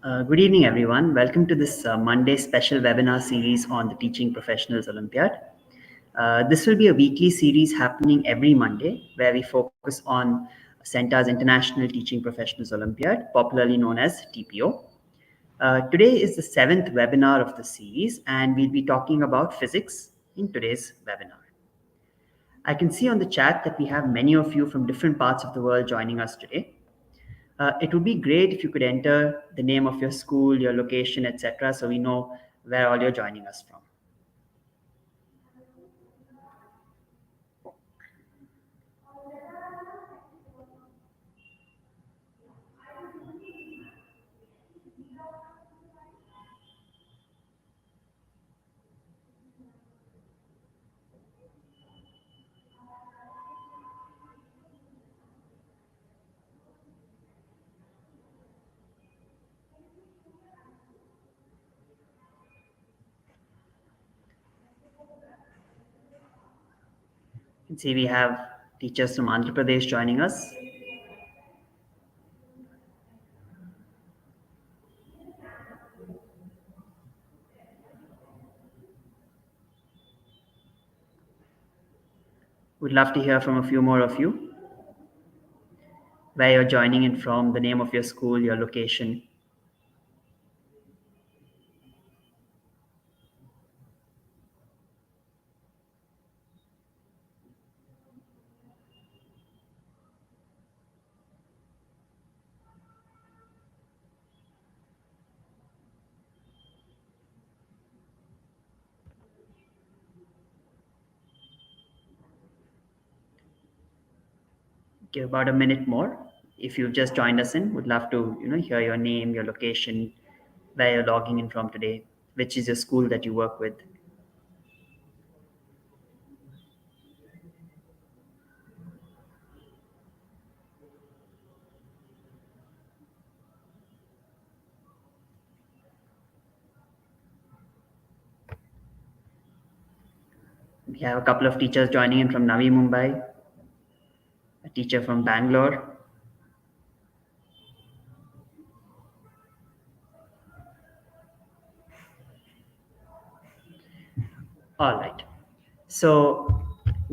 Good evening, everyone. Welcome to this Monday special webinar series on the Teaching Professionals Olympiad. This will be a weekly series happening every Monday where we focus on CENTA's International Teaching Professionals Olympiad, popularly known as TPO. Today is the 7th webinar of the series, and we'll be talking about physics in today's webinar. I can see on the chat that we have many of you from different parts of the world joining us today. It would be great if you could enter the name of your school, your location, etc., so we know where all you're joining us from. You can see we have teachers from Andhra Pradesh joining us. Would love to hear from a few more of you, where you're joining in from, the name of your school, your location. Give about a minute more. If you've just joined us in, would love to hear your name, your location, where you're logging in from today, which is your school that you work with. We have a couple of teachers joining in from Navi Mumbai, a teacher from Bangalore. All right. So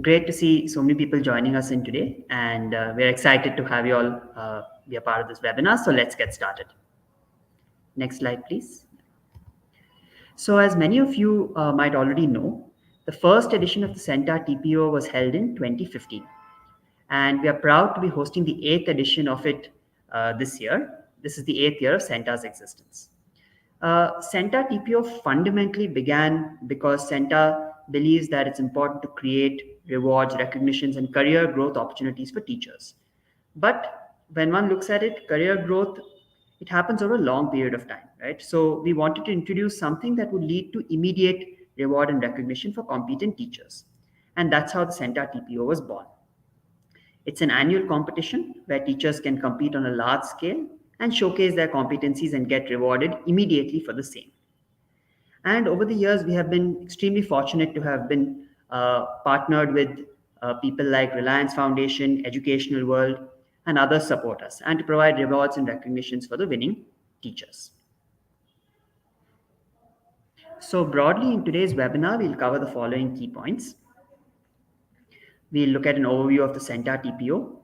great to see so many people joining us in today, and we're excited to have you all be a part of this webinar. So let's get started. Next slide, please. So as many of you might already know, the first edition of the CENTA TPO was held in 2015. And we are proud to be hosting the 8th edition of it this year. This is the 8th year of CENTA's existence. CENTA TPO fundamentally began because CENTA believes that it's important to create rewards, recognitions, and career growth opportunities for teachers. But when one looks at it, career growth, it happens over a long period of time, right? So we wanted to introduce something that would lead to immediate reward and recognition for competent teachers. And that's how the CENTA TPO was born. It's an annual competition where teachers can compete on a large scale and showcase their competencies and get rewarded immediately for the same. And over the years, we have been extremely fortunate to have been partnered with people like Reliance Foundation, Educational World, and others support us, and to provide rewards and recognitions for the winning teachers. So broadly, in today's webinar, we'll cover the following key points. We'll look at an overview of the CENTA TPO.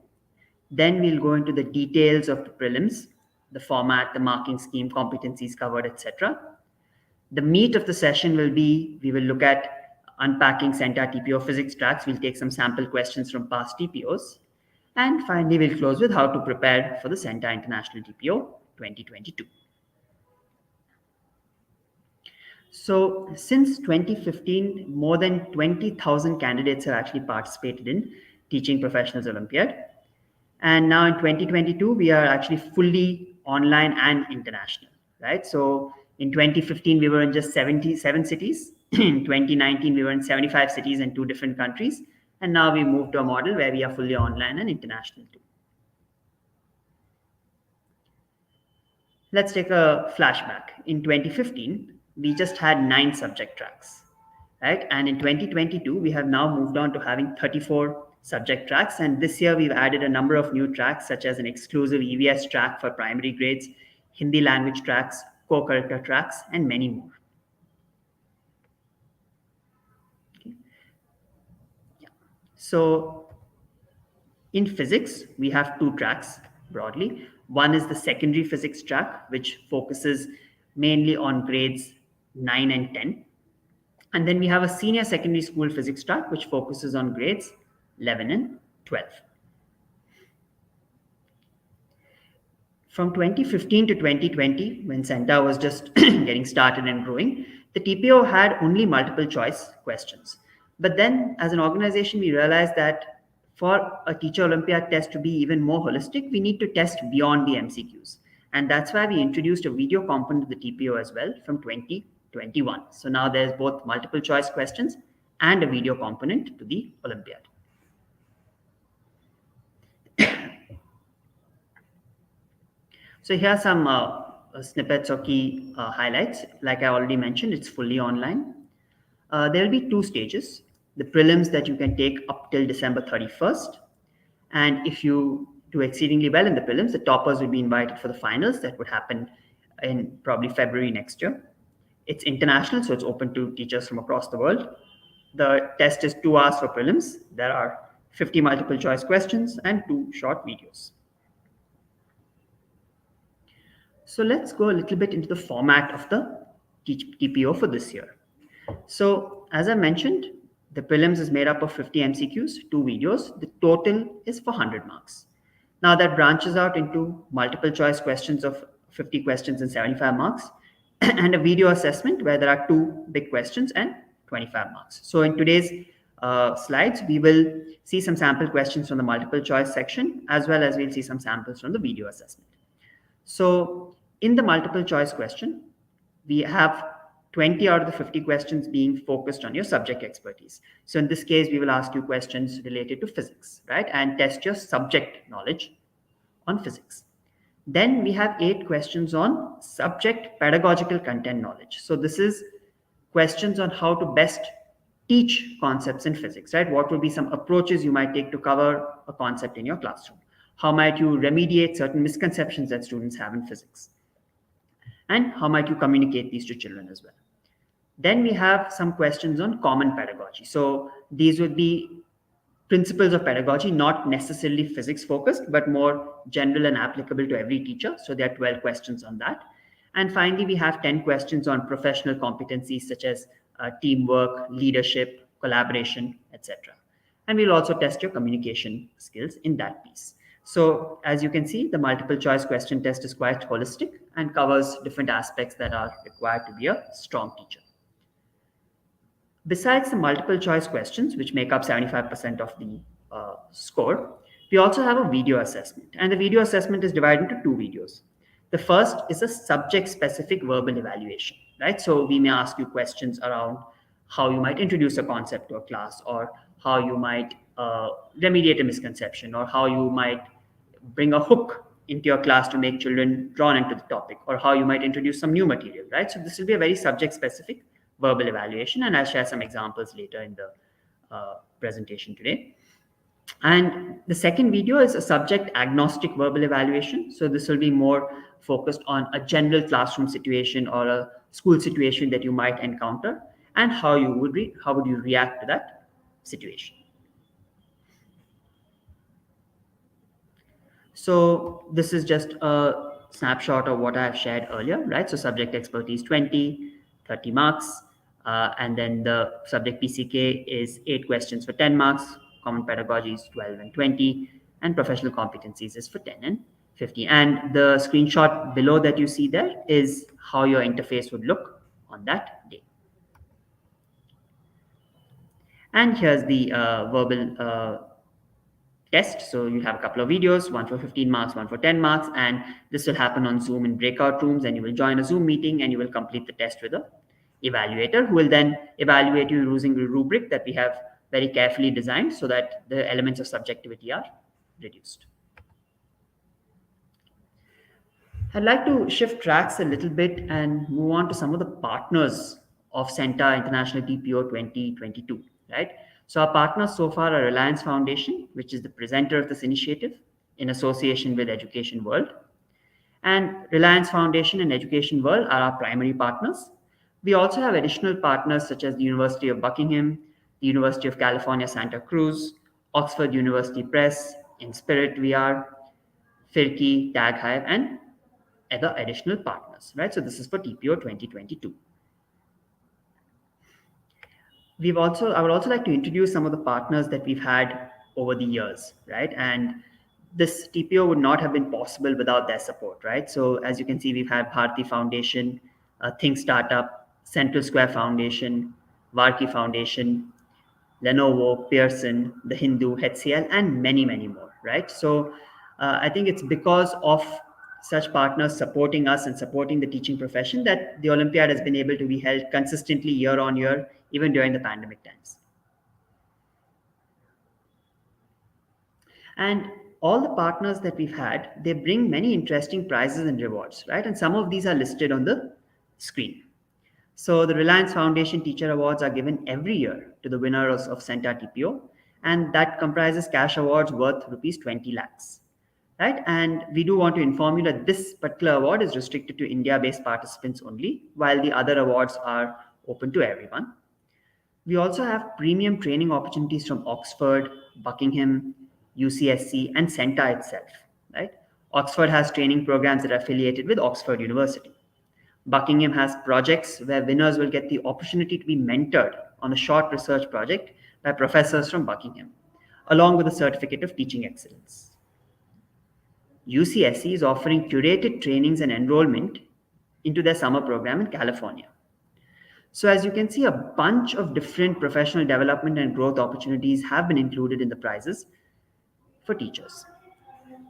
Then we'll go into the details of the prelims, the format, the marking scheme, competencies covered, etc. The meat of the session will be, we will look at unpacking CENTA TPO physics tracks. We'll take some sample questions from past TPOs. And finally, we'll close with how to prepare for the CENTA International TPO 2022. So since 2015, more than 20,000 candidates have actually participated in Teaching Professionals Olympiad. And now in 2022, we are actually fully online and international, right? So in 2015, we were in just 77 cities. In 2019, we were in 75 cities and 2 different countries. And now we moved to a model where we are fully online and international too. Let's take a flashback. In 2015, we just had 9 subject tracks, right? And in 2022, we have now moved on to having 34 subject tracks. And this year, we've added a number of new tracks, such as an exclusive EVS track for primary grades, Hindi language tracks, co-curricular tracks, and many more. Okay. Yeah. So in physics, we have two tracks broadly. One is the secondary physics track, which focuses mainly on grades 9 and 10. And then we have a senior secondary school physics track, which focuses on grades 11 and 12. From 2015 to 2020, when CENTA was just getting started and growing, the TPO had only multiple choice questions. But then, as an organization, we realized that for a teacher Olympiad test to be even more holistic, we need to test beyond the MCQs. And that's why we introduced a video component to the TPO as well from 2021. So now there's both multiple choice questions and a video component to the Olympiad. So here are some snippets or key highlights. Like I already mentioned, it's fully online. There will be two stages. The prelims that you can take up till December 31st. And if you do exceedingly well in the prelims, the toppers will be invited for the finals that would happen in probably February next year. It's international, so it's open to teachers from across the world. The test is 2 hours for prelims. There are 50 multiple choice questions and 2 short videos. So let's go a little bit into the format of the TPO for this year. So as I mentioned, the prelims is made up of 50 MCQs, 2 videos. The total is for 100 marks. Now that branches out into multiple choice questions of 50 questions and 75 marks, and a video assessment where there are 2 big questions and 25 marks. So in today's slides, we will see some sample questions from the multiple choice section, as well as we'll see some samples from the video assessment. So in the multiple choice question, we have 20 out of the 50 questions being focused on your subject expertise. So in this case, we will ask you questions related to physics, right? And test your subject knowledge on physics. Then we have 8 questions on subject pedagogical content knowledge. So this is questions on how to best teach concepts in physics, right? What would be some approaches you might take to cover a concept in your classroom? How might you remediate certain misconceptions that students have in physics? And how might you communicate these to children as well? Then we have some questions on common pedagogy. So these would be principles of pedagogy, not necessarily physics focused, but more general and applicable to every teacher. So there are 12 questions on that. And finally, we have 10 questions on professional competencies such as teamwork, leadership, collaboration, etc. And we'll also test your communication skills in that piece. So as you can see, the multiple choice question test is quite holistic and covers different aspects that are required to be a strong teacher. Besides the multiple choice questions, which make up 75% of the score, we also have a video assessment. And the video assessment is divided into 2 videos. The first is a subject-specific verbal evaluation, right? So we may ask you questions around how you might introduce a concept to a class, or how you might remediate a misconception, or how you might bring a hook into your class to make children drawn into the topic, or how you might introduce some new material, right? So this will be a very subject-specific verbal evaluation, and I'll share some examples later in the presentation today. And the second video is a subject agnostic verbal evaluation. So this will be more focused on a general classroom situation or a school situation that you might encounter, and how would you react to that situation. So this is just a snapshot of what I have shared earlier, right? So subject expertise 20, 30 marks, and then the subject PCK is 8 questions for 10 marks, common pedagogies 12 and 20, and professional competencies is for 10 and 50. And the screenshot below that you see there is how your interface would look on that day. And here's the verbal test. So you have a couple of videos, one for 15 marks, one for 10 marks, and this will happen on Zoom in breakout rooms, and you will join a Zoom meeting and you will complete the test with a evaluator who will then evaluate you using a rubric that we have very carefully designed so that the elements of subjectivity are reduced. I'd like to shift tracks a little bit and move on to some of the partners of CENTA International TPO 2022, right? So our partners so far are Reliance Foundation, which is the presenter of this initiative in association with Education World. And Reliance Foundation and Education World are our primary partners. We also have additional partners such as the University of Buckingham, the University of California, Santa Cruz, Oxford University Press, Inspirit VR, Firki, Tag Hive, and other additional partners, right? So this is for TPO 2022. I would also like to introduce some of the partners that we've had over the years, right? And this TPO would not have been possible without their support, right? So as you can see, we've had Bharti Foundation, Think Startup, Central Square Foundation, Varki Foundation, Lenovo, Pearson, The Hindu, HCL, and many, many more, right? So I think it's because of such partners supporting us and supporting the teaching profession that the Olympiad has been able to be held consistently year on year, even during the pandemic times. And all the partners that we've had, they bring many interesting prizes and rewards, right? And some of these are listed on the screen. So the Reliance Foundation Teacher Awards are given every year to the winners of CENTA TPO, and that comprises cash awards worth rupees 20 lakhs. Right? And we do want to inform you that this particular award is restricted to India-based participants only, while the other awards are open to everyone. We also have premium training opportunities from Oxford, Buckingham, UCSC, and CENTA itself. Right? Oxford has training programs that are affiliated with Oxford University. Buckingham has projects where winners will get the opportunity to be mentored on a short research project by professors from Buckingham, along with a certificate of teaching excellence. UCSC is offering curated trainings and enrollment into their summer program in California. So, as you can see, a bunch of different professional development and growth opportunities have been included in the prizes for teachers.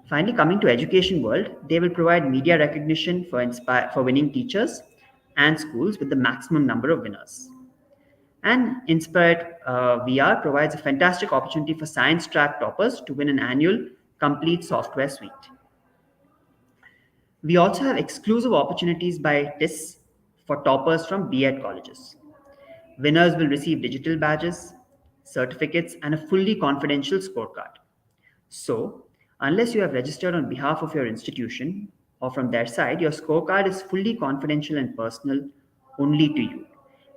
Finally, coming to education world, they will provide media recognition for winning teachers and schools with the maximum number of winners. And Inspired VR provides a fantastic opportunity for science track toppers to win an annual complete software suite. We also have exclusive opportunities by TIS for toppers from B.Ed colleges. Winners will receive digital badges, certificates, and a fully confidential scorecard. So, unless you have registered on behalf of your institution or from their side, your scorecard is fully confidential and personal only to you.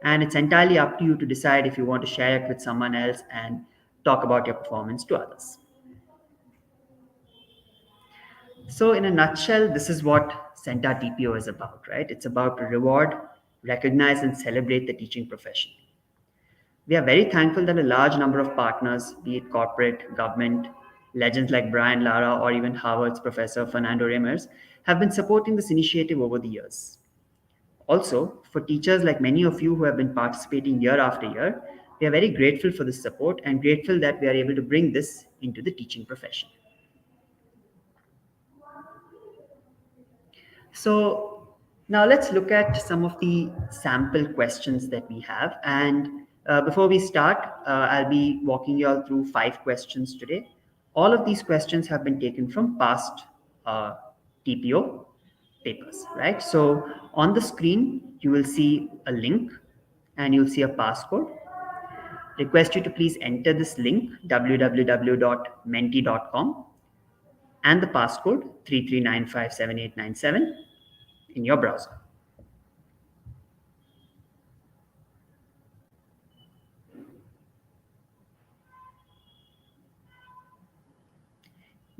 And it's entirely up to you to decide if you want to share it with someone else and talk about your performance to others. So, in a nutshell, this is what CENTA TPO is about, right? It's about to reward, recognize, and celebrate the teaching profession. We are very thankful that a large number of partners, be it corporate, government, legends like Brian Lara, or even Harvard's Professor Fernando Reimers, have been supporting this initiative over the years. Also, for teachers like many of you who have been participating year after year, we are very grateful for this support and grateful that we are able to bring this into the teaching profession. So now let's look at some of the sample questions that we have. And before we start, I'll be walking you all through 5 questions today. All of these questions have been taken from past TPO papers, right? So on the screen, you will see a link and you'll see a passcode. Request you to please enter this link, www.menti.com, and the passcode 33957897 in your browser.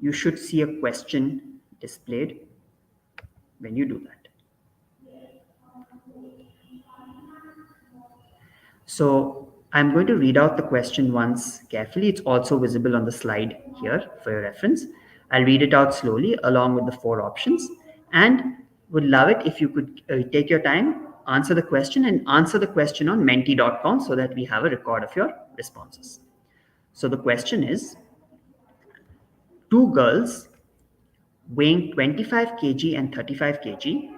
You should see a question displayed when you do that. So I'm going to read out the question once carefully. It's also visible on the slide here for your reference. I'll read it out slowly along with the 4 options and would love it if you could take your time, answer the question and answer the question on menti.com so that we have a record of your responses. So the question is, 2 girls weighing 25 kg and 35 kg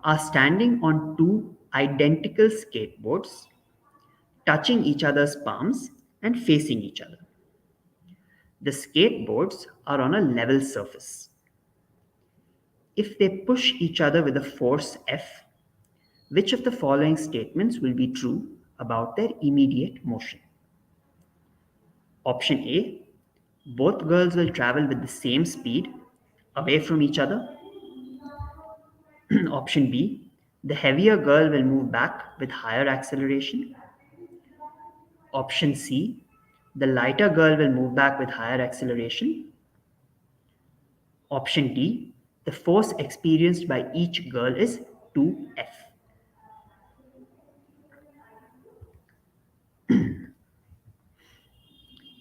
are standing on 2 identical skateboards, touching each other's palms and facing each other. The skateboards are on a level surface. If they push each other with a force F, which of the following statements will be true about their immediate motion? Option A, both girls will travel with the same speed away from each other. Option B, the heavier girl will move back with higher acceleration. Option C, the lighter girl will move back with higher acceleration. Option D, the force experienced by each girl is 2F.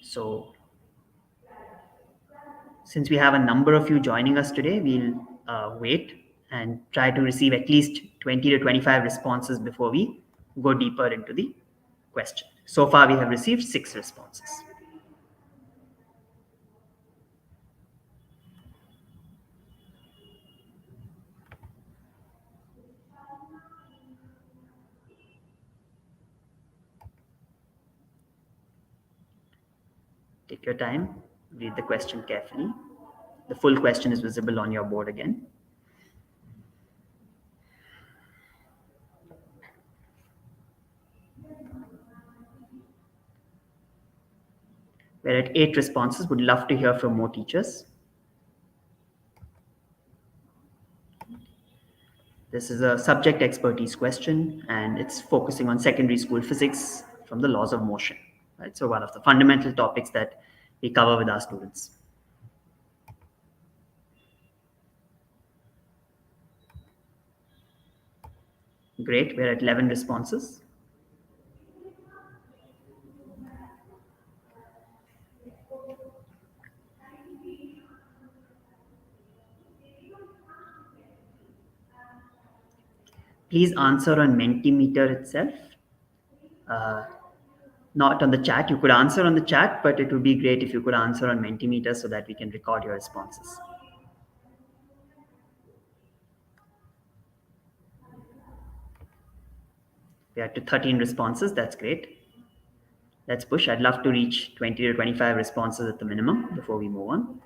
So, since we have a number of you joining us today, we'll wait and try to receive at least 20 to 25 responses before we go deeper into the question. So far, we have received 6 responses. Take your time, read the question carefully. The full question is visible on your board again. We're at 8 responses. Would love to hear from more teachers. This is a subject expertise question, and it's focusing on secondary school physics from the laws of motion. Right? So one of the fundamental topics that we cover with our students. Great, we're at 11 responses. Please answer on Mentimeter itself. Not on the chat. You could answer on the chat, but it would be great if you could answer on Mentimeter so that we can record your responses. We are to 13 responses. That's great. Let's push. I'd love to reach 20 to 25 responses at the minimum before we move on.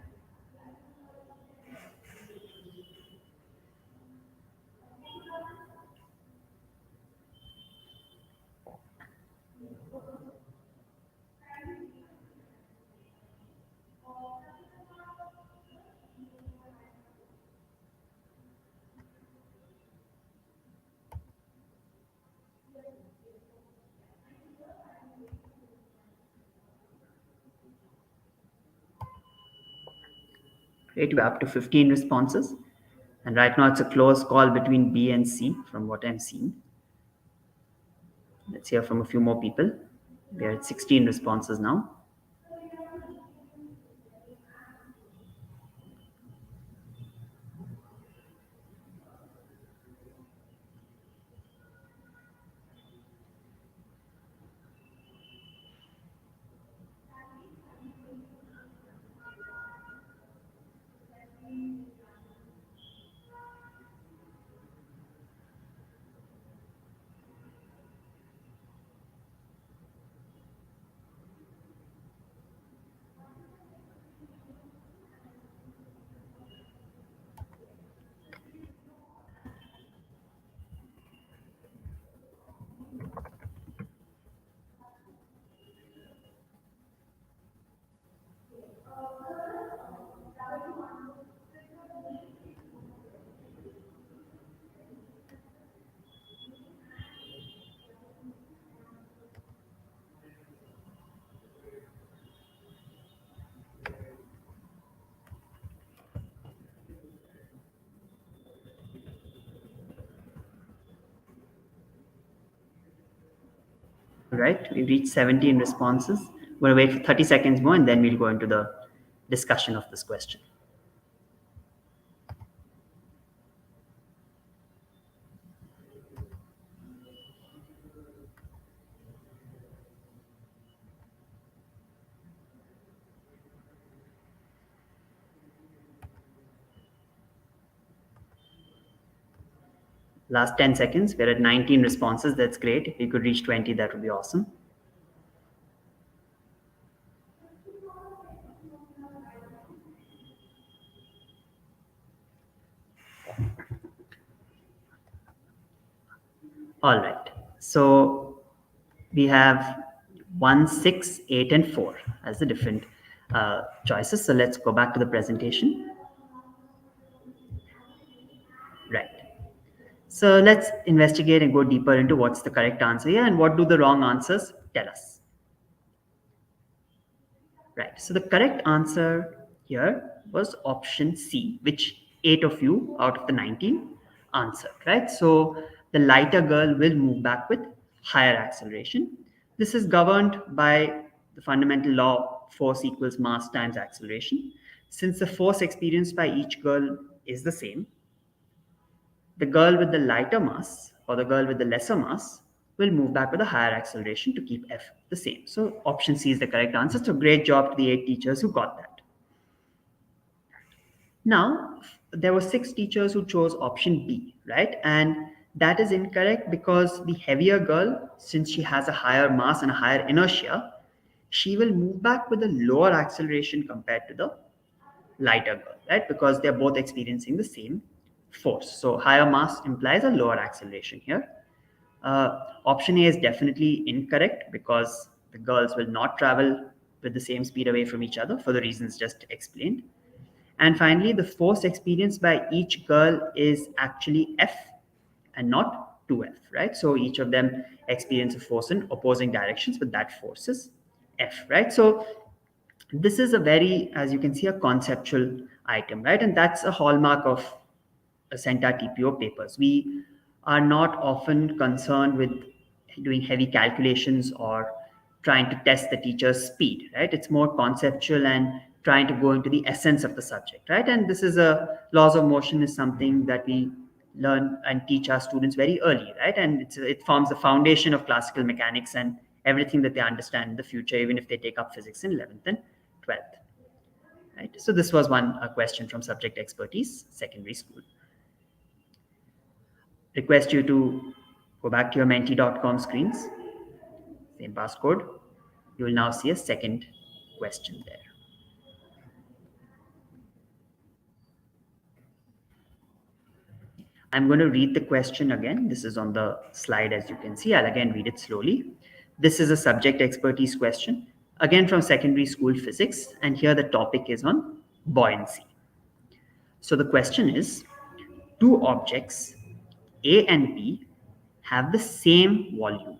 Great, we're up to 15 responses. And right now it's a close call between B and C from what I'm seeing. Let's hear from a few more people. We're at 16 responses now. All right, we've reached 17 responses. We're going to wait for 30 seconds more and then we'll go into the discussion of this question. Last 10 seconds. We're at 19 responses. That's great. If we could reach 20, that would be awesome. All right. So we have 1, 6, 8, and 4 as the different choices. So let's go back to the presentation. Right. So let's investigate and go deeper into what's the correct answer here and what do the wrong answers tell us. Right. So the correct answer here was option C, which 8 of you out of the 19 answered. Right. So the lighter girl will move back with higher acceleration. This is governed by the fundamental law force equals mass times acceleration. Since the force experienced by each girl is the same, the girl with the lighter mass or the girl with the lesser mass will move back with a higher acceleration to keep F the same. So option C is the correct answer. So great job to the 8 teachers who got that. Now, there were 6 teachers who chose option B, right? And that is incorrect because the heavier girl, since she has a higher mass and a higher inertia, she will move back with a lower acceleration compared to the lighter girl, right? Because they're both experiencing the same force. So higher mass implies a lower acceleration here. Option A is definitely incorrect because the girls will not travel with the same speed away from each other for the reasons just explained. And finally, the force experienced by each girl is actually F and not 2F, right? So each of them experience a force in opposing directions, but that force is F, right? So this is a very, as you can see, a conceptual item, right? And that's a hallmark of CENTA TPO papers. We are not often concerned with doing heavy calculations or trying to test the teacher's speed, right? It's more conceptual and trying to go into the essence of the subject, right? And this is a laws of motion is something that we learn and teach our students very early, right? And it forms the foundation of classical mechanics and everything that they understand in the future, even if they take up physics in 11th and 12th. Right? So this was one question from subject expertise, secondary school. Request you to go back to your menti.com screens, same passcode. You will now see a second question there. I'm going to read the question again. This is on the slide as you can see. I'll again read it slowly. This is a subject expertise question, again from secondary school physics, and here the topic is on buoyancy. So the question is, two objects, A and B, have the same volume.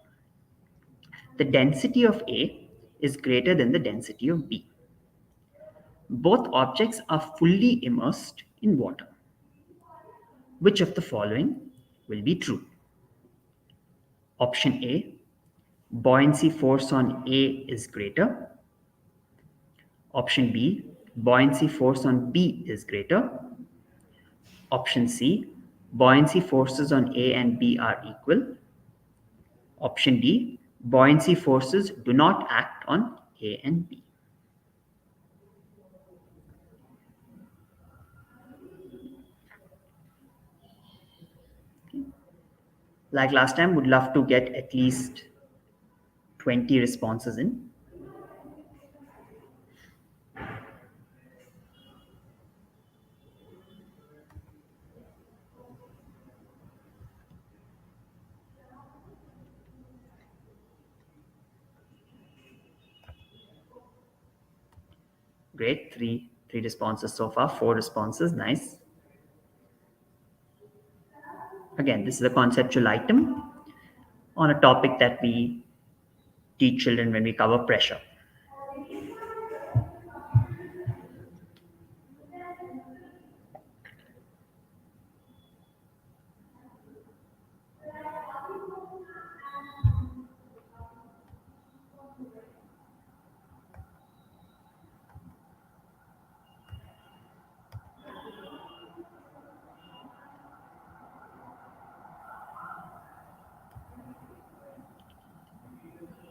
The density of A is greater than the density of B. Both objects are fully immersed in water. Which of the following will be true? Option A, buoyancy force on A is greater. Option B, buoyancy force on B is greater. Option C, buoyancy forces on A and B are equal. Option D, buoyancy forces do not act on A and B. Like last time, would love to get at least 20 responses in. Great, three responses so far, 4 responses, nice. Again, this is a conceptual item on a topic that we teach children when we cover pressure.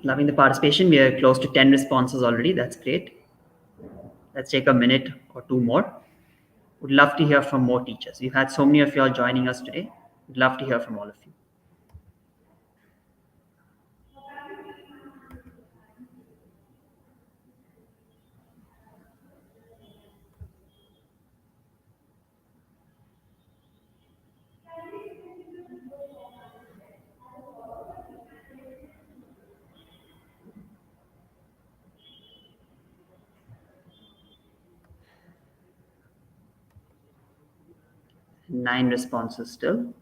Loving the participation. We are close to 10 responses already. That's great. Let's take a minute or two more. Would love to hear from more teachers. We've had so many of you all joining us today. Would love to hear from all of you. Nine responses still.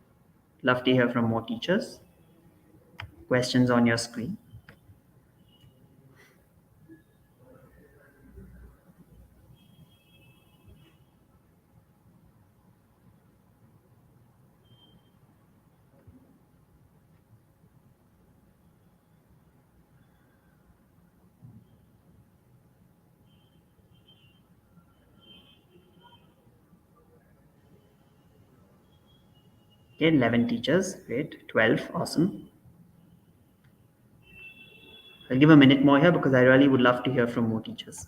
Love to hear from more teachers. Questions on your screen. Okay, 11 teachers. Great. 12. Awesome. I'll give a minute more here because I really would love to hear from more teachers.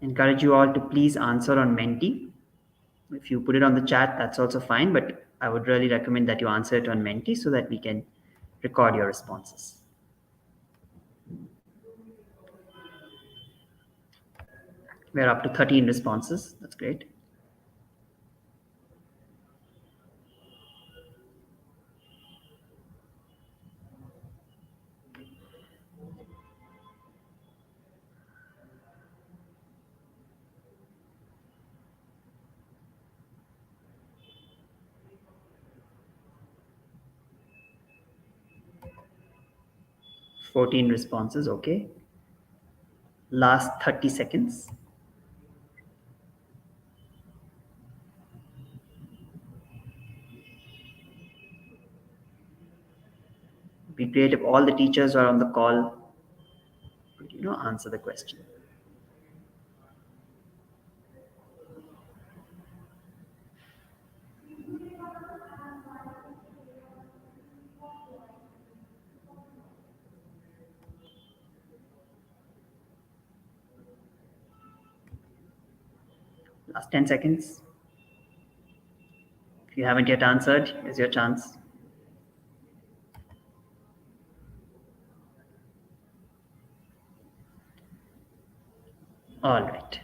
Encourage you all to please answer on Menti. If you put it on the chat, that's also fine, but I would really recommend that you answer it on Menti so that we can record your responses. We're up to 13 responses. That's great. Fourteen responses. Okay. Last 30 seconds. Be great if all the teachers are on the call could answer the question. Last 10 seconds. If you haven't yet answered, here's your chance. All right.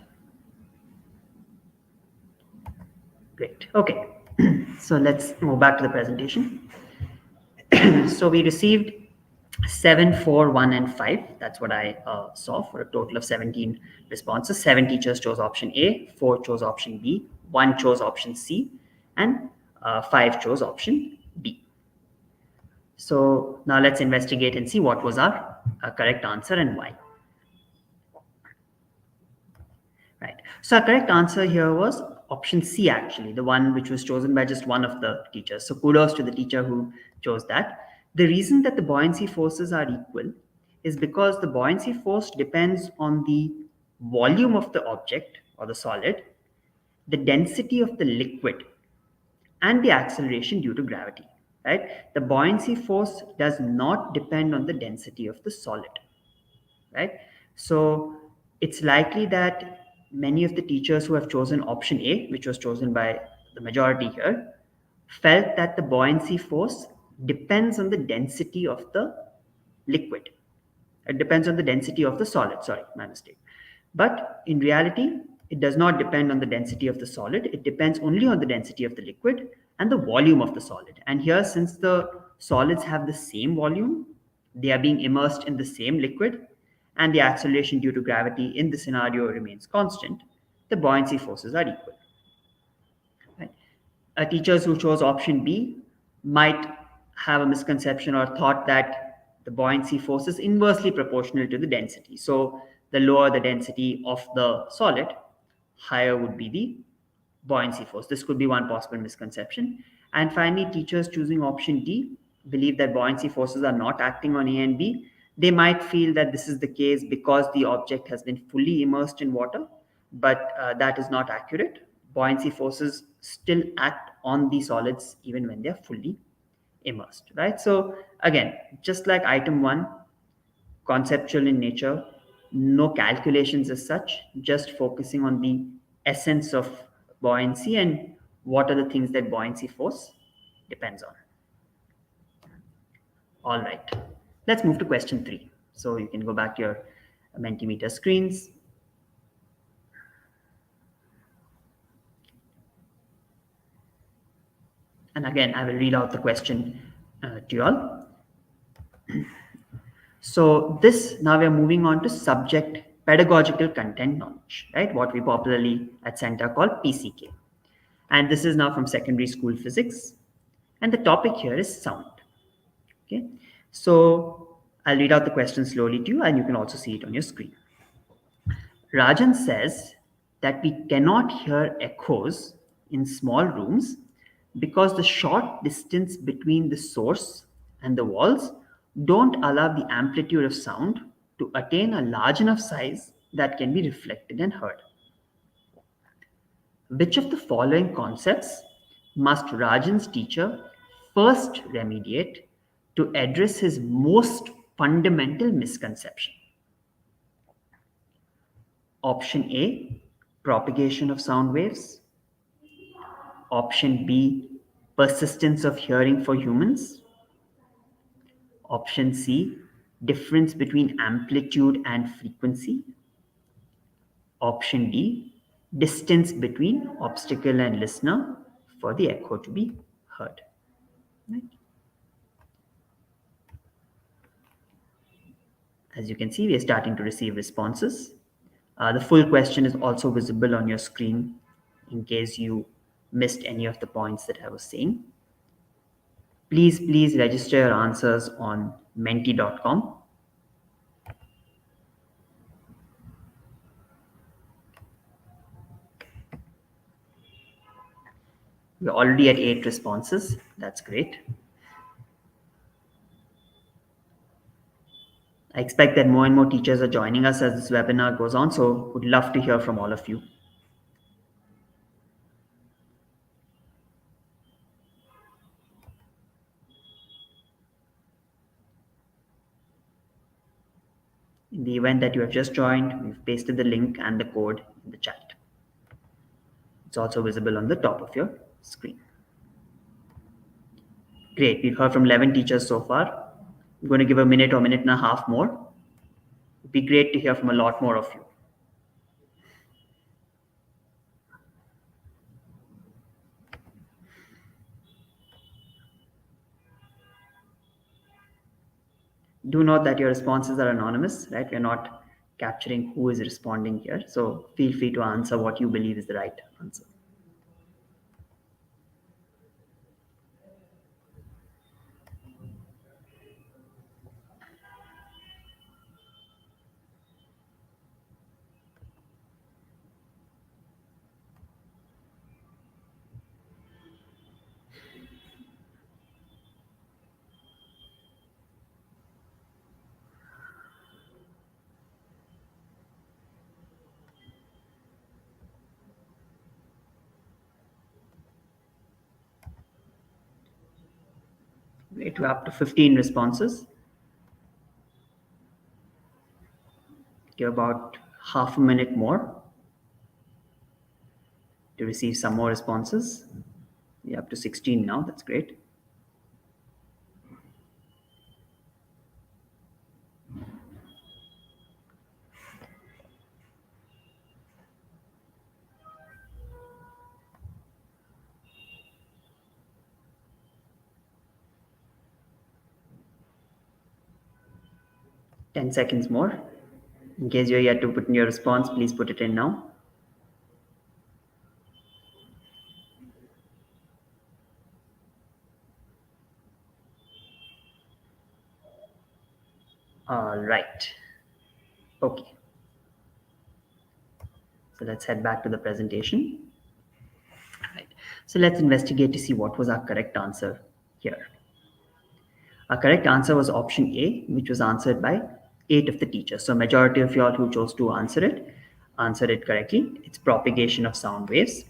Great. Okay. So let's move back to the presentation. So we received 7, 4, 1, and 5. That's what I saw for a total of 17 responses. 7 teachers chose option A, 4 chose option B, 1 chose option C, and 5 chose option B. So now let's investigate and see what was our correct answer and why. Right. So our correct answer here was option C, actually, the one which was chosen by just one of the teachers. So kudos to the teacher who chose that. The reason that the buoyancy forces are equal is because the buoyancy force depends on the volume of the object or the solid, the density of the liquid, and the acceleration due to gravity. Right? The buoyancy force does not depend on the density of the solid. Right? So it's likely that many of the teachers who have chosen option A, which was chosen by the majority here, felt that the buoyancy force depends on the density of the liquid. It depends on the density of the solid. Sorry, my mistake. But in reality, it does not depend on the density of the solid. It depends only on the density of the liquid and the volume of the solid. And here, since the solids have the same volume, they are being immersed in the same liquid, and the acceleration due to gravity in the scenario remains constant, the buoyancy forces are equal. Right? Teachers who chose option B might have a misconception or thought that the buoyancy force is inversely proportional to the density. So the lower the density of the solid, higher would be the buoyancy force. This could be one possible misconception. And finally, teachers choosing option D believe that buoyancy forces are not acting on A and B. They might feel that this is the case because the object has been fully immersed in water, but that is not accurate. Buoyancy forces still act on the solids even when they're fully immersed, right? So again, just like item 1, conceptual in nature, no calculations as such, just focusing on the essence of buoyancy and what are the things that buoyancy force depends on. All right, let's move to question 3. So you can go back to your Mentimeter screens. And again, I will read out the question to you all. So this, now we are moving on to subject pedagogical content knowledge, right? What we popularly at CENTA call PCK. And this is now from secondary school physics. And the topic here is sound. Okay. So I'll read out the question slowly to you, and you can also see it on your screen. Rajan says that we cannot hear echoes in small rooms because the short distance between the source and the walls don't allow the amplitude of sound to attain a large enough size that can be reflected and heard. Which of the following concepts must Rajan's teacher first remediate to address his most fundamental misconception? Option A, propagation of sound waves. Option B, persistence of hearing for humans. Option C, difference between amplitude and frequency. Option D, distance between obstacle and listener for the echo to be heard. Right? As you can see, we are starting to receive responses. The full question is also visible on your screen in case you missed any of the points that I was saying. Please register your answers on menti.com. We're already at 8 responses. That's great. I expect that more and more teachers are joining us as this webinar goes on, so would love to hear from all of you. In the event that you have just joined, we've pasted the link and the code in the chat. It's also visible on the top of your screen. Great, we've heard from 11 teachers so far. I'm going to give a minute or minute and a half more. It'd be great to hear from a lot more of you. Do note that your responses are anonymous, right? We're not capturing who is responding here. So feel free to answer what you believe is the right answer. Great, we're up to 15 responses. Give about half a minute more to receive some more responses. We're up to 16 now, that's great. Ten seconds more. In case you're yet to put in your response, please put it in now. All right. Okay. So let's head back to the presentation. All right. So let's investigate to see what was our correct answer here. Our correct answer was option A, which was answered by 8 of the teachers. So majority of y'all who chose to answered it correctly. It's propagation of sound waves.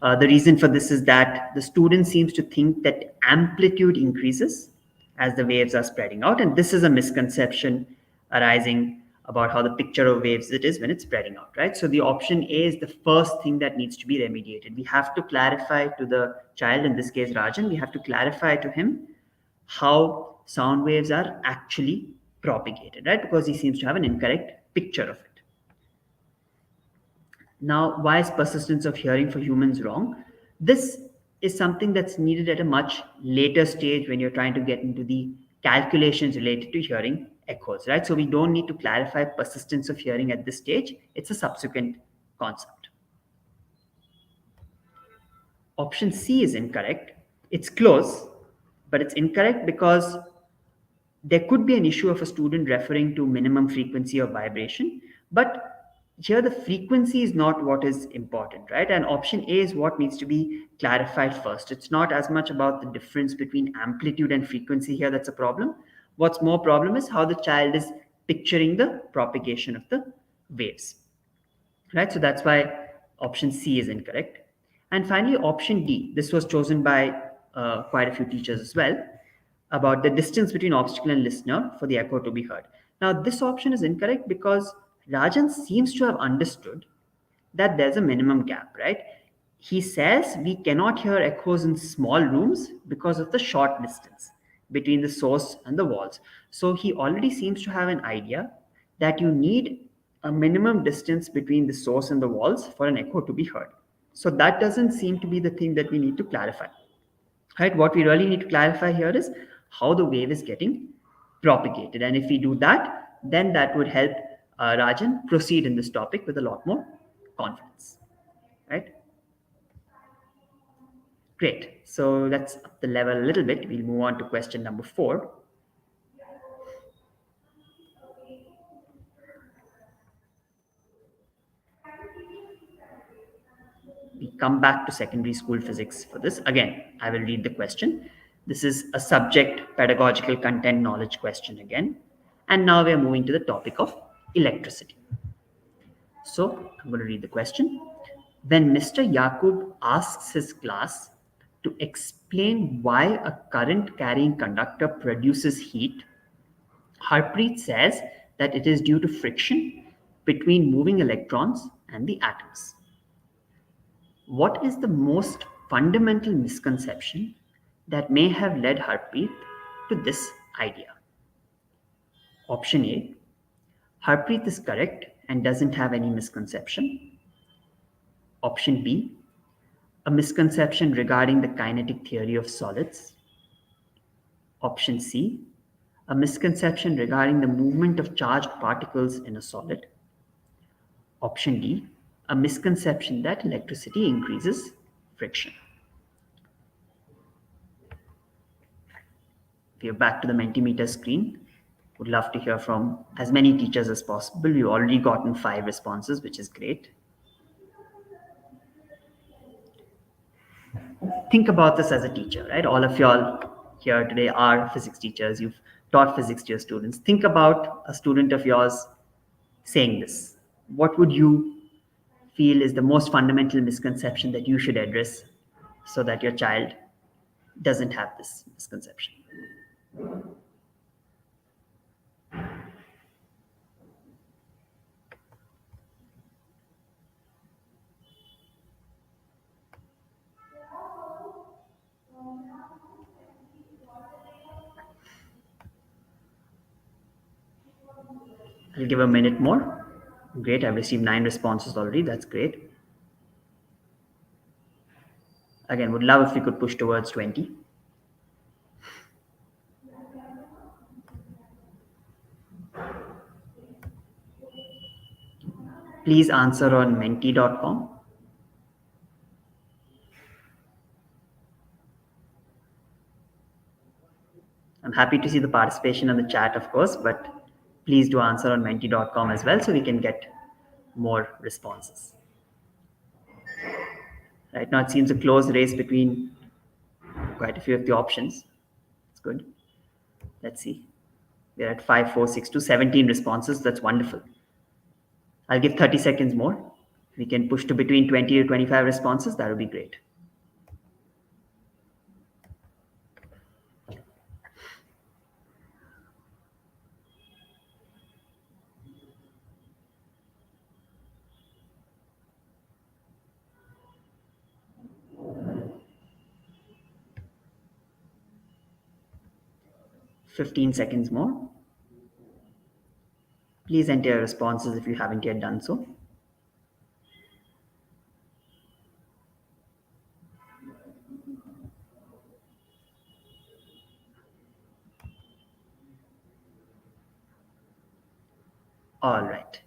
The reason for this is that the student seems to think that amplitude increases as the waves are spreading out. And this is a misconception arising about how the picture of waves it is when it's spreading out, right? So the option A is the first thing that needs to be remediated. We have to clarify to the child, in this case Rajan, we have to clarify to him how sound waves are actually propagated, right? Because he seems to have an incorrect picture of it. Now, why is persistence of hearing for humans wrong? This is something that's needed at a much later stage when you're trying to get into the calculations related to hearing echoes, right? So we don't need to clarify persistence of hearing at this stage. It's a subsequent concept. Option C is incorrect. It's close, but it's incorrect because there could be an issue of a student referring to minimum frequency of vibration, but here the frequency is not what is important, right? And option A is what needs to be clarified first. It's not as much about the difference between amplitude and frequency here that's a problem. What's more problem is how the child is picturing the propagation of the waves, right? So that's why option C is incorrect. And finally, option D. This was chosen by quite a few teachers as well, about the distance between obstacle and listener for the echo to be heard. Now, this option is incorrect because Rajan seems to have understood that there's a minimum gap, right? He says we cannot hear echoes in small rooms because of the short distance between the source and the walls. So he already seems to have an idea that you need a minimum distance between the source and the walls for an echo to be heard. So that doesn't seem to be the thing that we need to clarify. Right? What we really need to clarify here is how the wave is getting propagated. And if we do that, then that would help Rajan proceed in this topic with a lot more confidence. Right? Great. So let's up the level a little bit. We'll move on to question number 4. We come back to secondary school physics for this. Again, I will read the question. This is a subject pedagogical content knowledge question again. And now we are moving to the topic of electricity. So I'm going to read the question. When Mr. Yakub asks his class to explain why a current carrying conductor produces heat, Harpreet says that it is due to friction between moving electrons and the atoms. What is the most fundamental misconception that may have led Harpreet to this idea? Option A, Harpreet is correct and doesn't have any misconception. Option B, a misconception regarding the kinetic theory of solids. Option C, a misconception regarding the movement of charged particles in a solid. Option D, a misconception that electricity increases friction. We are back to the Mentimeter screen. Would love to hear from as many teachers as possible. We've already gotten 5 responses, which is great. Think about this as a teacher, right? All of y'all here today are physics teachers. You've taught physics to your students. Think about a student of yours saying this. What would you feel is the most fundamental misconception that you should address so that your child doesn't have this misconception? I'll give a minute more. Great, I've received 9 responses already. That's great. Again, would love if we could push towards 20. Please answer on menti.com. I'm happy to see the participation in the chat, of course, but please do answer on menti.com as well so we can get more responses. Right now, it seems a close race between quite a few of the options. It's good. Let's see. We're at 5, 4, 6 to 17 responses. That's wonderful. I'll give 30 seconds more. If we can push to between 20 to 25 responses, that would be great. Fifteen seconds more. Please enter your responses if you haven't yet done so. All right.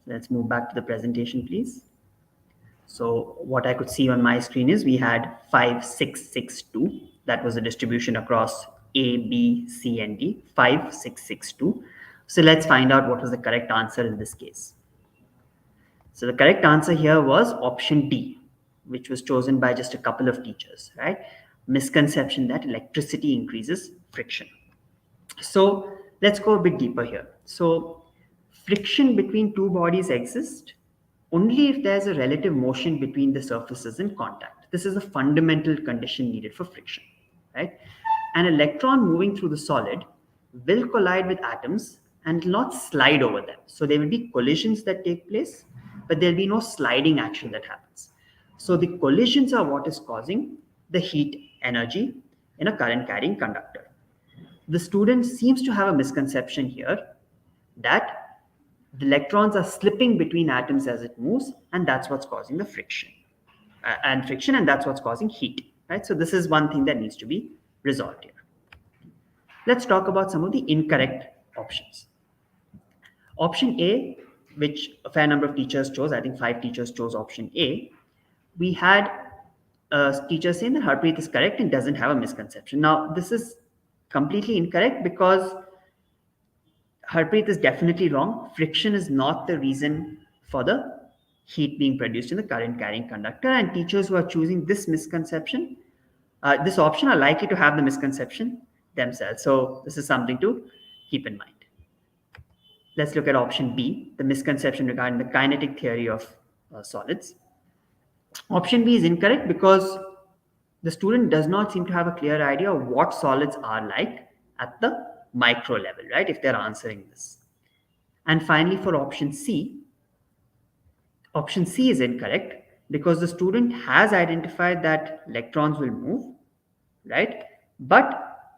Let's move back to the presentation, please. So what I could see on my screen is we had 5, 6, 6, 2. That was the distribution across A, B, C, and D. 5, 6, 6, 2. So let's find out what was the correct answer in this case. So the correct answer here was option D, which was chosen by just a couple of teachers, right? Misconception that electricity increases friction. So let's go a bit deeper here. So friction between two bodies exists only if there's a relative motion between the surfaces in contact. This is a fundamental condition needed for friction, right? An electron moving through the solid will collide with atoms and will not slide over them. So there will be collisions that take place, but there'll be no sliding action that happens. So the collisions are what is causing the heat energy in a current carrying conductor. The student seems to have a misconception here that the electrons are slipping between atoms as it moves, and that's what's causing the friction. And that's what's causing heat, right? So this is one thing that needs to be resolved here. Let's talk about some of the incorrect options. Option A, which a fair number of teachers chose, I think 5 teachers chose option A, we had a teacher saying that Harpreet is correct and doesn't have a misconception. Now, this is completely incorrect because Harpreet is definitely wrong. Friction is not the reason for the heat being produced in the current carrying conductor, and teachers who are choosing this misconception, this option, are likely to have the misconception themselves. So this is something to keep in mind. Let's look at option B, the misconception regarding the kinetic theory of solids. Option B is incorrect because the student does not seem to have a clear idea of what solids are like at the micro level, right? If they're answering this. And finally, for option C is incorrect because the student has identified that electrons will move, right? But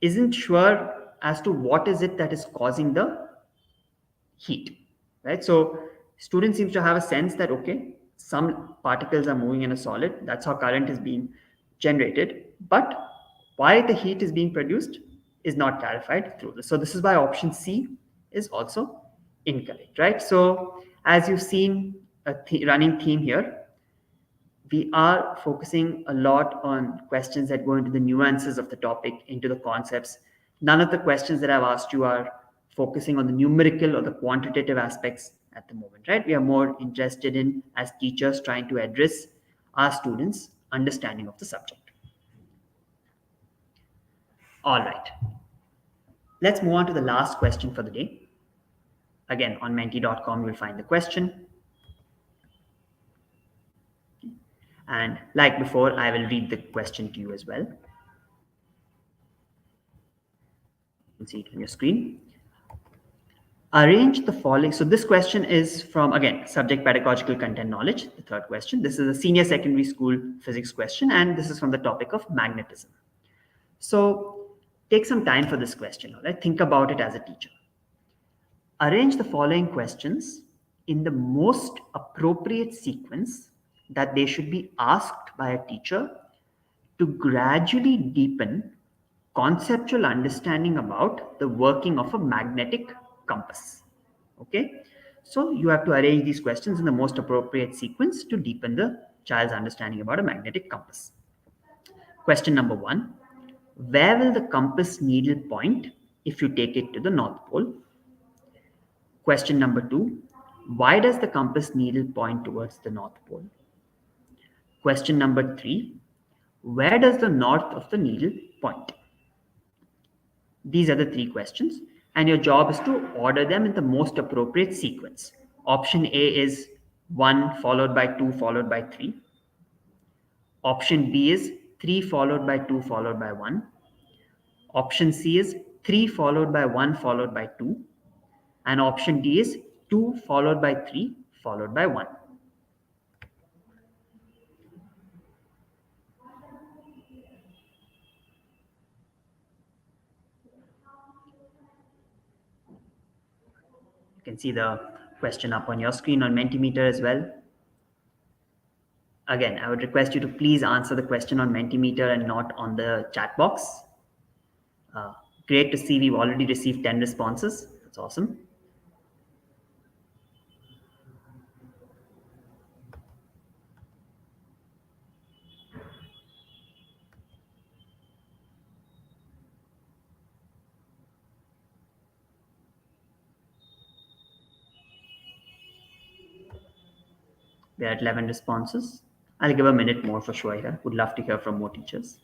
isn't sure as to what is it that is causing the heat, right? So student seems to have a sense that, okay, some particles are moving in a solid, that's how current is being generated, but why the heat is being produced is not clarified through this. So this is why option C is also incorrect, right? So as you've seen a running theme here, we are focusing a lot on questions that go into the nuances of the topic, into the concepts. None of the questions that I've asked you are focusing on the numerical or the quantitative aspects at the moment, right? We are more interested in, as teachers, trying to address our students' understanding of the subject. All right. Let's move on to the last question for the day. Again, on menti.com, you'll find the question. And like before, I will read the question to you as well. You can see it on your screen. Arrange the following. So this question is from, again, subject pedagogical content knowledge, the third question. This is a senior secondary school physics question, and this is from the topic of magnetism. So take some time for this question, all right? Think about it as a teacher. Arrange the following questions in the most appropriate sequence that they should be asked by a teacher to gradually deepen conceptual understanding about the working of a magnetic compass. Okay, so you have to arrange these questions in the most appropriate sequence to deepen the child's understanding about a magnetic compass. Question number 1: where will the compass needle point if you take it to the North Pole? Question number 2: why does the compass needle point towards the North Pole? Question number 3: where does the north of the needle point? These are the 3 questions, and your job is to order them in the most appropriate sequence. Option A is 1 followed by 2 followed by 3. Option B is 3 followed by 2 followed by 1. Option C is 3 followed by 1 followed by 2. And option D is 2 followed by 3 followed by 1. You can see the question up on your screen on Mentimeter as well. Again, I would request you to please answer the question on Mentimeter and not on the chat box. Great to see we've already received 10 responses. That's awesome. We're at 11 responses. I'll give a minute more for sure here. Would love to hear from more teachers.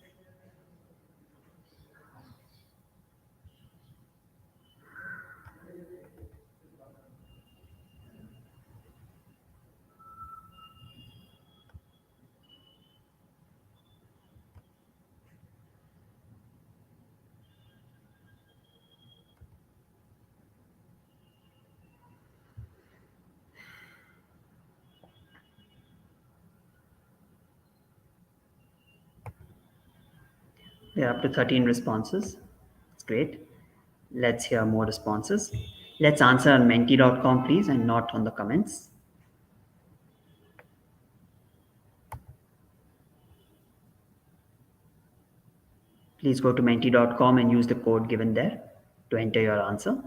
We're up to 13 responses. That's great. Let's hear more responses. Let's answer on menti.com, please, and not on the comments. Please go to menti.com and use the code given there to enter your answer.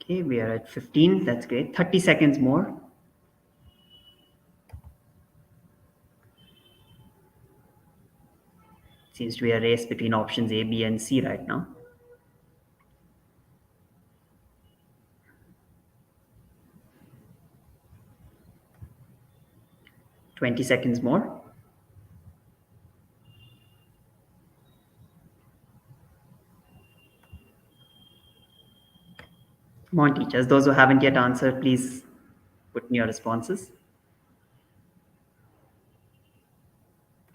Okay, we are at 15. That's great. 30 seconds more. Seems to be a race between options A, B, and C right now. Twenty seconds more. Come on, teachers. Those who haven't yet answered, please put in your responses.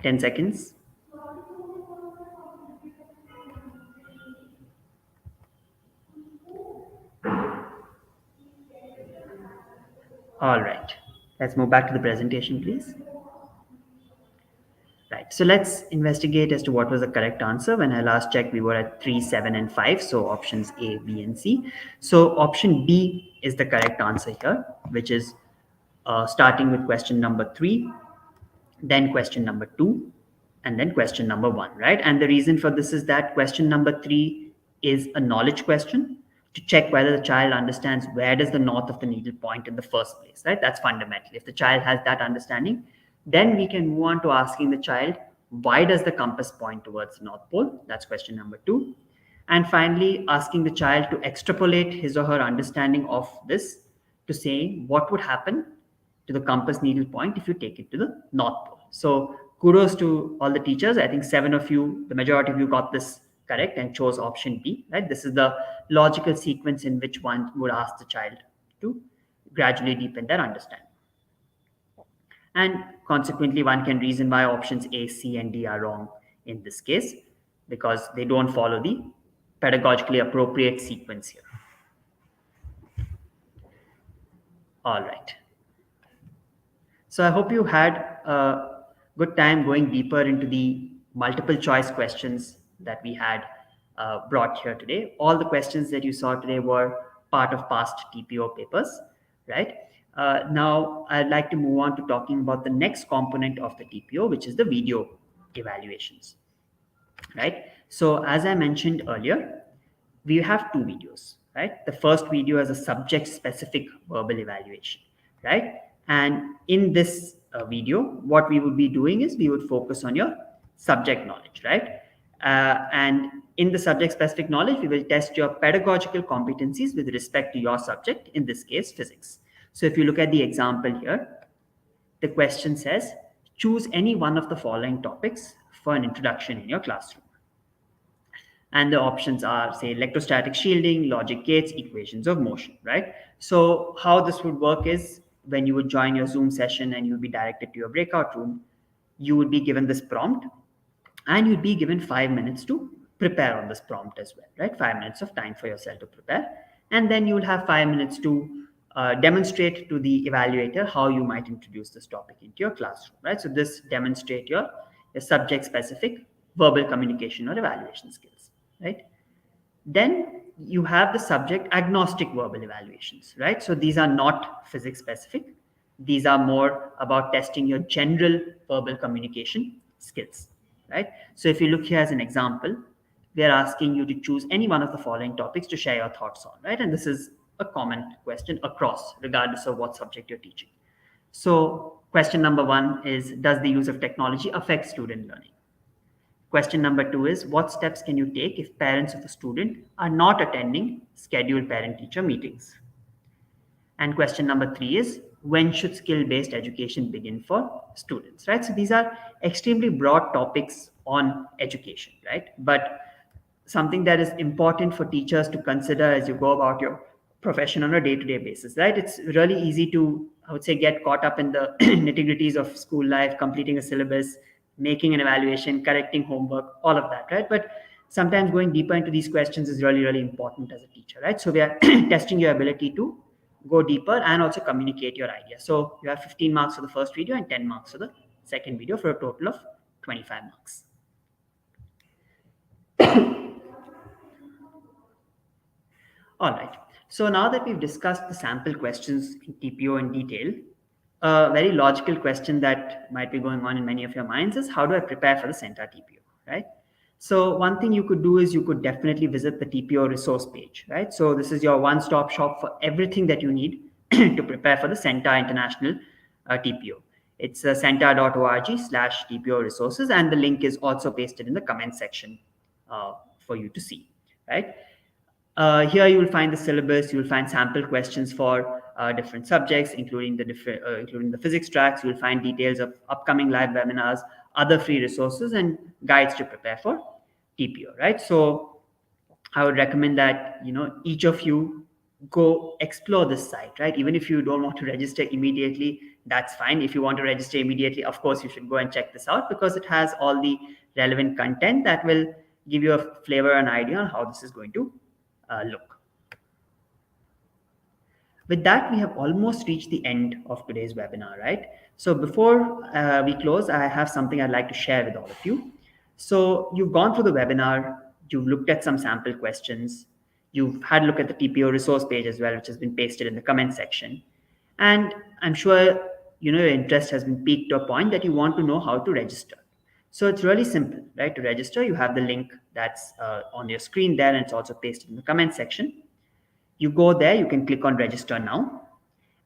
10 seconds. All right. Let's move back to the presentation, please. Right. So let's investigate as to what was the correct answer. When I last checked, we were at 3, 7, and 5. So options A, B, and C. So option B is the correct answer here, which is starting with question number 3, then question number 2, and then question number 1, right? And the reason for this is that question number 3 is a knowledge question to check whether the child understands where does the north of the needle point in the first place, right? That's fundamental. If the child has that understanding, then we can move on to asking the child, why does the compass point towards the North Pole? That's question number 2. And finally, asking the child to extrapolate his or her understanding of this to say what would happen to the compass needle point if you take it to the North Pole. So kudos to all the teachers. I think 7 of you, the majority of you got this correct and chose option B, right? This is the logical sequence in which one would ask the child to gradually deepen their understanding. And consequently, one can reason why options A, C, and D are wrong in this case because they don't follow the pedagogically appropriate sequence here. All right. So I hope you had a good time going deeper into the multiple choice questions that we had brought here today. All the questions that you saw today were part of past TPO papers, right? Now I'd like to move on to talking about the next component of the TPO, which is the video evaluations, right? So as I mentioned earlier, we have 2 videos, right? The first video is a subject specific verbal evaluation, right? And in this video, what we would be doing is we would focus on your subject knowledge, right? And in the subject specific knowledge, we will test your pedagogical competencies with respect to your subject, in this case, physics. So if you look at the example here, the question says, choose any one of the following topics for an introduction in your classroom. And the options are, say, electrostatic shielding, logic gates, equations of motion, right? So how this would work is when you would join your Zoom session and you'll be directed to your breakout room, you would be given this prompt and you'd be given 5 minutes to prepare on this prompt as well, right? 5 minutes of time for yourself to prepare. And then you will have 5 minutes to demonstrate to the evaluator how you might introduce this topic into your classroom, right? So this demonstrate your subject specific verbal communication or evaluation skills, right? Then you have the subject agnostic verbal evaluations, right? So these are not physics specific. These are more about testing your general verbal communication skills, right? So if you look here as an example, we are asking you to choose any one of the following topics to share your thoughts on, right? And this is a common question across, regardless of what subject you're teaching. So question number one is, does the use of technology affect student learning? Question number two is, what steps can you take if parents of a student are not attending scheduled parent-teacher meetings? And question number three is, when should skill-based education begin for students, right? So these are extremely broad topics on education, right? But something that is important for teachers to consider as you go about your profession on a day-to-day basis, right? It's really easy to, I would say, get caught up in the nitty-gritties of school life, completing a syllabus, making an evaluation, correcting homework, all of that, right? But sometimes going deeper into these questions is really, really important as a teacher, right? So we are testing your ability to go deeper and also communicate your idea. So you have 15 marks for the first video and 10 marks for the second video for a total of 25 marks. All right. So now that we've discussed the sample questions in TPO in detail, a very logical question that might be going on in many of your minds is, how do I prepare for the CENTA TPO, right? So one thing you could do is you could definitely visit the TPO resource page, right? So this is your one-stop shop for everything that you need to prepare for the CENTA International TPO. It's centa.org/TPO resources, and the link is also pasted in the comment section for you to see, right? Here you will find the syllabus. You will find sample questions for different subjects, including the physics tracks. You will find details of upcoming live webinars, other free resources, and guides to prepare for TPO. Right. So I would recommend that each of you go explore this site. Right. Even if you don't want to register immediately, that's fine. If you want to register immediately, of course you should go and check this out, because it has all the relevant content that will give you a flavor and idea on how this is going to look. With that, we have almost reached the end of today's webinar, right? So before we close, I have something I'd like to share with all of you. So you've gone through the webinar, you've looked at some sample questions, you've had a look at the TPO resource page as well, which has been pasted in the comment section. And I'm sure your interest has been piqued to a point that you want to know how to register. So it's really simple, right? To register, you have the link that's on your screen there, and it's also pasted in the comment section. You go there, you can click on register now.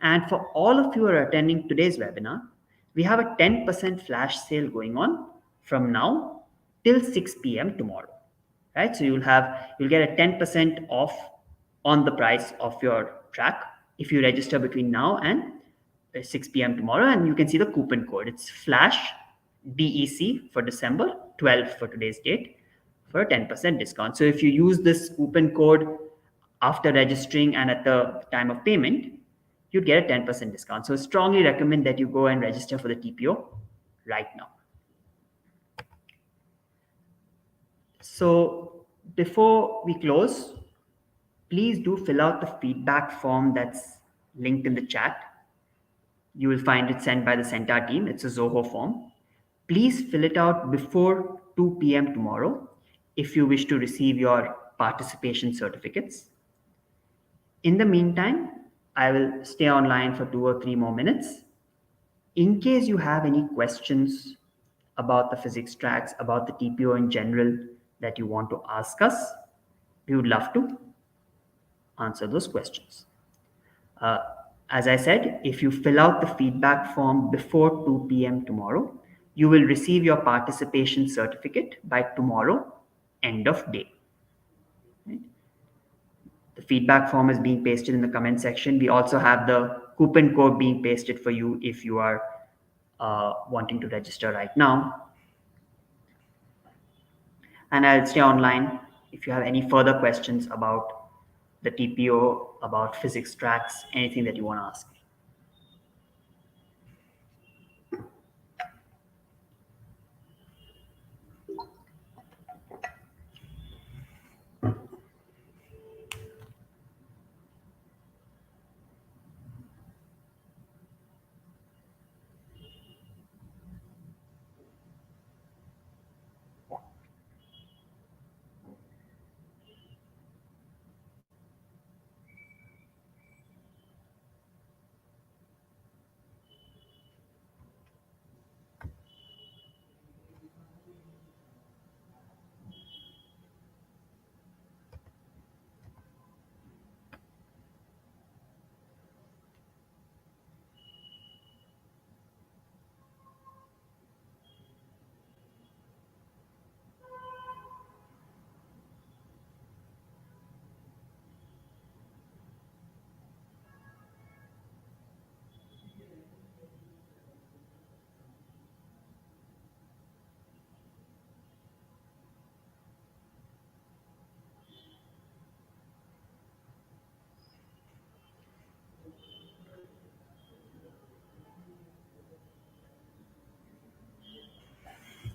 And for all of you who are attending today's webinar, we have a 10% flash sale going on from now till 6 p.m. tomorrow, right? So you'll get a 10% off on the price of your track if you register between now and 6 p.m. tomorrow. And you can see the coupon code. It's flash DEC for December 12 for today's date for a 10% discount. So if you use this coupon code after registering and at the time of payment, you'd get a 10% discount. So strongly recommend that you go and register for the TPO right now. So before we close, please do fill out the feedback form that's linked in the chat. You will find it sent by the CENTA team. It's a Zoho form. Please fill it out before 2 p.m. tomorrow if you wish to receive your participation certificates. In the meantime, I will stay online for 2 or 3 more minutes. In case you have any questions about the physics tracks, about the TPO in general that you want to ask us, we would love to answer those questions. As I said, if you fill out the feedback form before 2 p.m. tomorrow, you will receive your participation certificate by tomorrow, end of day. Right? The feedback form is being pasted in the comment section. We also have the coupon code being pasted for you if you are wanting to register right now. And I'll stay online if you have any further questions about the TPO, about physics tracks, anything that you want to ask me.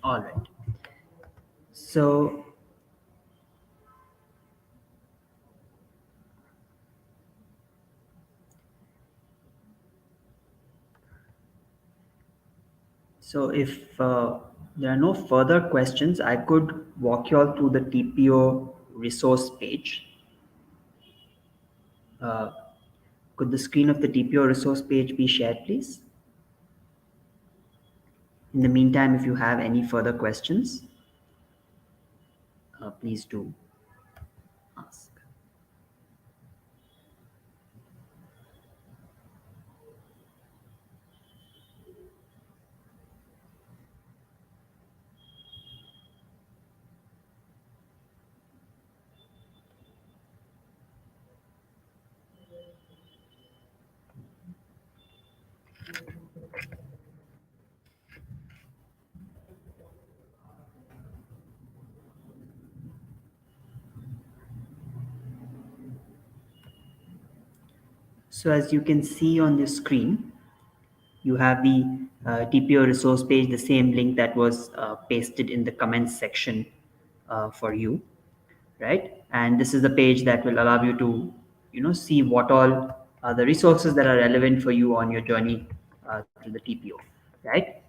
All right. So, if there are no further questions, I could walk you all through the TPO resource page. Uh, could the screen of the TPO resource page be shared, please? In the meantime, if you have any further questions, please do ask. So as you can see on the screen, you have the TPO resource page, the same link that was pasted in the comments section for you, right? And this is the page that will allow you to, see what all are the resources that are relevant for you on your journey through the TPO, right?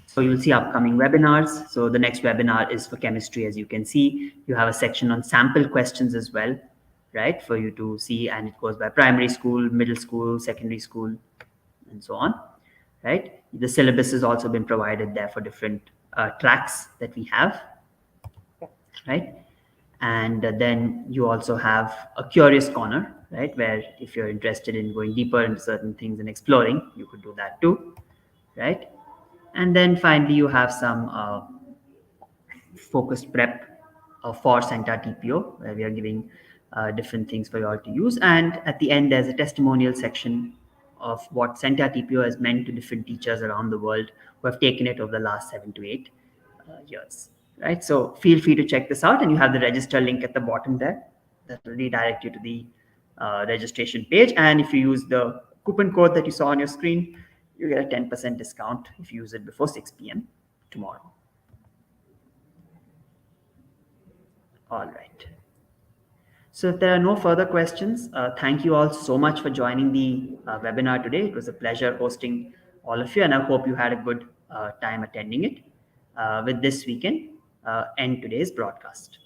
So you'll see upcoming webinars. So the next webinar is for chemistry. As you can see, you have a section on sample questions as well, right? For you to see, and it goes by primary school, middle school, secondary school, and so on, right? The syllabus has also been provided there for different tracks that we have, right? And then you also have a curious corner, right? Where if you're interested in going deeper into certain things and exploring, you could do that too, right? And then finally, you have some focused prep for CENTA TPO, where we are giving different things for you all to use. And at the end, there's a testimonial section of what CENTA TPO has meant to different teachers around the world who have taken it over the last 7 to 8 years. Right. So feel free to check this out, and you have the register link at the bottom there that will redirect you to the registration page. And if you use the coupon code that you saw on your screen, you get a 10% discount if you use it before 6 p.m. tomorrow. All right. So if there are no further questions, thank you all so much for joining the webinar today. It was a pleasure hosting all of you, and I hope you had a good time attending it. With this, we can end today's broadcast.